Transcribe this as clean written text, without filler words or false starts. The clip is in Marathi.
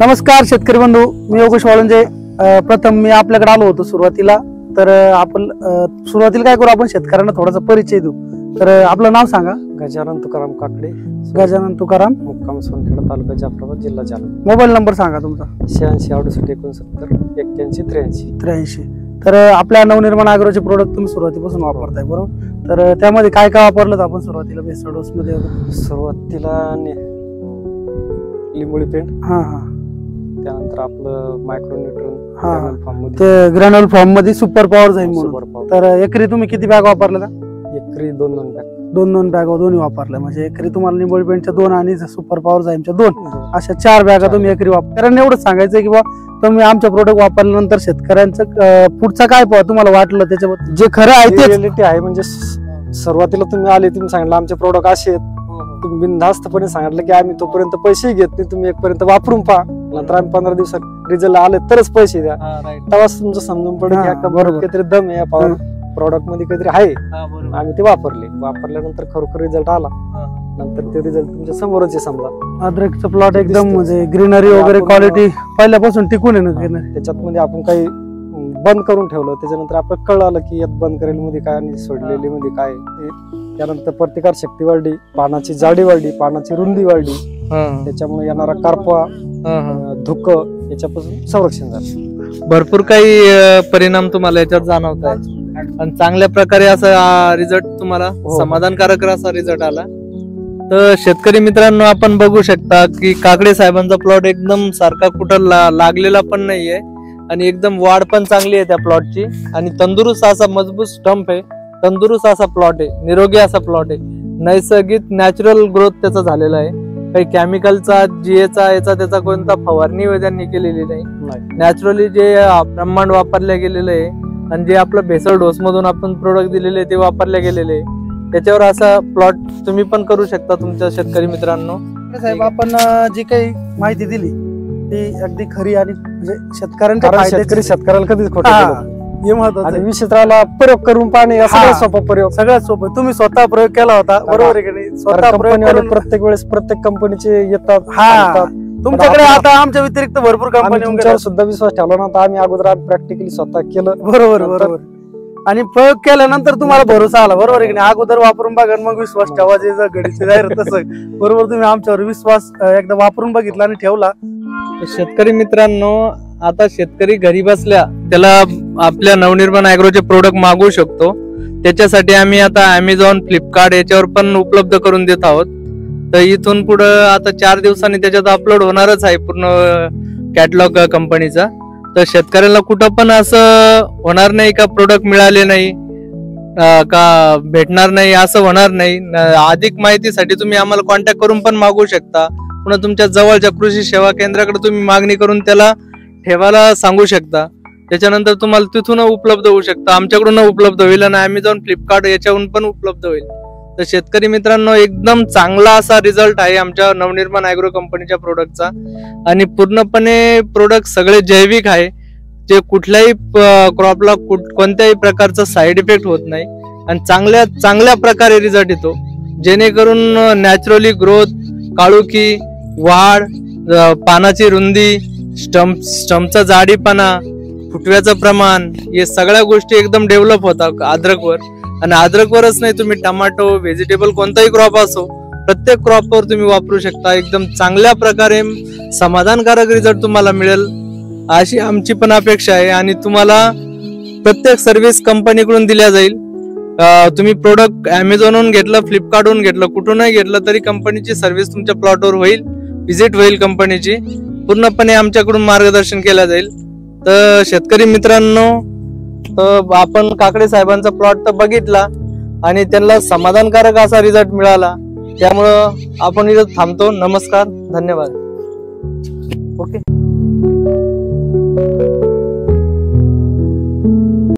नमस्कार शेतकरी बंधू, मी योगेश वाळुंजे। प्रथम मी आपल्याकडे आलो होतो सुरुवातीला। तर आपण सुरुवातीला काय करू, आपण शेतकऱ्यांना थोडासा परिचय देऊ। तर आपलं नाव सांगा। गजानन तुकाराम काकडे, गजानन तुकाराम, मुक्काम सोनखेडा, तालुका जाफराबाद, जिल्हा जालना। मोबाईल नंबर सांगा तुमचा। 86 68 69 81 83 83। तर आपल्या नवनिर्माण ॲग्रोचे प्रोडक्ट तुम्ही सुरुवातीपासून वापरताय, बरोबर? तर त्यामध्ये काय काय वापरलं आपण सुरुवातीला बेसल डोस मध्ये? सुरुवातीला लिंबोळी पेंट, त्यानंतर आपलं मायक्रोन्यूट्रन ते ग्रॅन्युल फॉर्म मध्ये सुपर पॉवर जाईल म्हणून। तर एकरी तुम्ही किती बॅग वापरल्या? एकरी 2 बॅग, 2 बॅग दोन्ही वापरल्या। म्हणजे एकरी तुम्हाला लिंबोळी पेंटच्या 2 आणि सुपर पॉवर जाईमच्या 2 अशा 4 बॅगा तुम्ही एकरी वापर। कारण एवढं सांगायचं की बा तुम्ही आमचं प्रोडक्ट वापरल्यानंतर शेतकऱ्यांचं पुढचं काय तुम्हाला वाटलं त्याच्याबद्दल, जे खरं आहे ते रिअलिटी आहे। म्हणजे सुरुवातीला तुम्ही आले, तुम्ही सांगितलं आमचे प्रोडक्ट असे आहेत, तुम्ही बिनधास्तपणे सांगितलं की आम्ही तोपर्यंत पैसे घेत नाही, तुम्ही एकपर्यंत वापरून पहा, नंतर आम्ही 15 दिवसात रिझल्ट आले तरच पैसे द्या। तेव्हाच तुमचं समजून पडेल की काहीतरी दम आहे पॉवर प्रोडक्ट मध्ये, काहीतरी आहे। आम्ही ते वापरल्यानंतर खरोखर रिझल्ट आला। नंतर ते रिझल्ट तुमच्या समोरच आहे। समजा अद्रकचं प्लॉट एकदम म्हणजे ग्रीनरी वगैरे क्वालिटी पहिल्यापासून टिकून आहे ना ग्रीनरी। त्याच्यात मध्ये आपण काही बंद करून ठेवलं, त्याच्यानंतर आपल्याला कळलं आलं की यात बंद करेल मध्ये काय आणि सोडलेली मध्ये काय। त्यानंतर प्रतिकार शक्ती वाढली, पानाची जाडी वाढली, पानाची रुंदी वाढली, त्याच्यामुळे येणारा करपा, धुक याच्यापासून संरक्षण झालं। भरपूर काही परिणाम तुम्हाला याच्यात जाणवत आहे आणि चांगल्या प्रकारे असा रिझल्ट तुम्हाला समाधानकारक असा रिझल्ट आला। तर शेतकरी मित्रांनो, आपण बघू शकता की काकडे साहेबांचा प्लॉट एकदम सारखा कुठं लागलेला पण नाहीये आणि एकदम वाढ पण चांगली आहे त्या प्लॉटची आणि तंदुरुस्त असा मजबूत स्टंप आहे, तंदुरुस्त असा प्लॉट आहे, निरोगी असा प्लॉट आहे, नैसर्गिक नॅचरल ग्रोथ त्याचा झालेला आहे। काही केमिकलचा जीएचा याचा त्याचा कोणता फवारणी त्यांनी केलेली नाही। नॅचरली जे ब्रह्मांड वापरल्या गेलेलं आहे आणि जे आपलं भेसळ डोस मधून आपण प्रोडक्ट दिलेले ते वापरले गेलेले, त्याच्यावर असा प्लॉट तुम्ही पण करू शकता तुमच्या शेतकरी मित्रांनो। साहेब, आपण जी काही माहिती दिली ती अगदी खरी आणि म्हणजे शेतकऱ्याला कधीच खोटं हे महत्वाचं आहे। विचित्राला प्रयोग करून पाहणे सगळ्यात सोपा प्रयोग, सगळ्यात सोपं। तुम्ही स्वतः प्रयोग केला होता, बरोबर आहे की नाही? स्वतः प्रयोग प्रत्येक वेळेस प्रत्येक कंपनीचे येतात। तुमच्याकडे आता आमच्या व्यतिरिक्त भरपूर कंपनी सुद्धा विश्वास ठेवला नव्हता। आम्ही अगोदर प्रॅक्टिकली स्वतः केलं, बरोबर। आणि प्रयोग केल्यानंतर तुम्हाला भरोसा आला, बरोबर आहे की नाही? अगोदर वापरून बघा मग विश्वास ठेवा, जे घडीचे जाहीर तसं बरोबर तुम्ही आमच्यावर विश्वास एकदा वापरून बघितला आणि ठेवला। शेतकरी मित्रांनो, आता शेतकरी घरी बसल्या त्याला आपल्या नवनिर्माण ॲग्रोचे प्रोडक्ट मागवू शकतो। त्याच्यासाठी आम्ही आता Amazon, फ्लिपकार्ट याच्यावर पण उपलब्ध करून देत आहोत। तर इथून पुढे आता 4 दिवसांनी त्याच्यात अपलोड होणारच आहे पूर्ण कॅटलॉग कंपनीचा। तर शेतकऱ्याला कुठं पण असं होणार नाही का प्रोडक्ट मिळाले नाही का भेटणार नाही, असं होणार नाही। अधिक माहितीसाठी तुम्ही आम्हाला कॉन्टॅक्ट करून पण मागवू शकता। पुन्हा तुमच्या जवळच्या कृषी सेवा केंद्राकडे तुम्ही मागणी करून त्याला ठेवायला सांगू शकता। त्याच्यानंतर तुम्हाला तिथून उपलब्ध होऊ शकता, आमच्याकडून उपलब्ध होईल आणि Amazon, फ्लिपकार्ट याच्याहून पण उपलब्ध होईल। तर शेतकरी मित्रांनो, एकदम चांगला असा रिझल्ट आहे आमच्या नवनिर्माण ॲग्रो कंपनीच्या प्रोडक्टचा आणि पूर्णपणे प्रोडक्ट सगळे जैविक आहे, जे कुठल्याही क्रॉपला कोणत्याही प्रकारचा साईड इफेक्ट होत नाही आणि चांगल्या प्रकारे रिझल्ट येतो, जेणेकरून नॅचरली ग्रोथ, काळुकी, वाढ, पानाची रुंदी, स्टंपचा जाडीपणा, फुटव्याचं प्रमाण, हे सगळ्या गोष्टी एकदम डेव्हलप होतात अद्रकवर। आणि अद्रकवरच नाही, तुम्ही टमाटो, व्हेजिटेबल कोणताही क्रॉप असो, प्रत्येक क्रॉपवर तुम्ही वापरू शकता। एकदम चांगल्या प्रकारे समाधानकारक रिझल्ट तुम्हाला मिळेल अशी आमची पण अपेक्षा आहे आणि तुम्हाला प्रत्येक सर्व्हिस कंपनीकडून दिल्या जाईल। तुम्ही प्रोडक्ट Amazonहून घेतलं, फ्लिपकार्टहून घेतलं, कुठूनही घेतलं तरी कंपनीची सर्व्हिस तुमच्या प्लॉटवर होईल, व्हिजिट होईल कंपनीची, पूर्णपणे आमच्याकडून मार्गदर्शन केलं जाईल। तर शेतकरी मित्रांनो, तर आपण काकडे साहेबांचा प्लॉट तर बघितला आणि त्यांना समाधानकारक असा रिझल्ट मिळाला, त्यामुळं आपण इथं थांबतो। नमस्कार, धन्यवाद। ओके।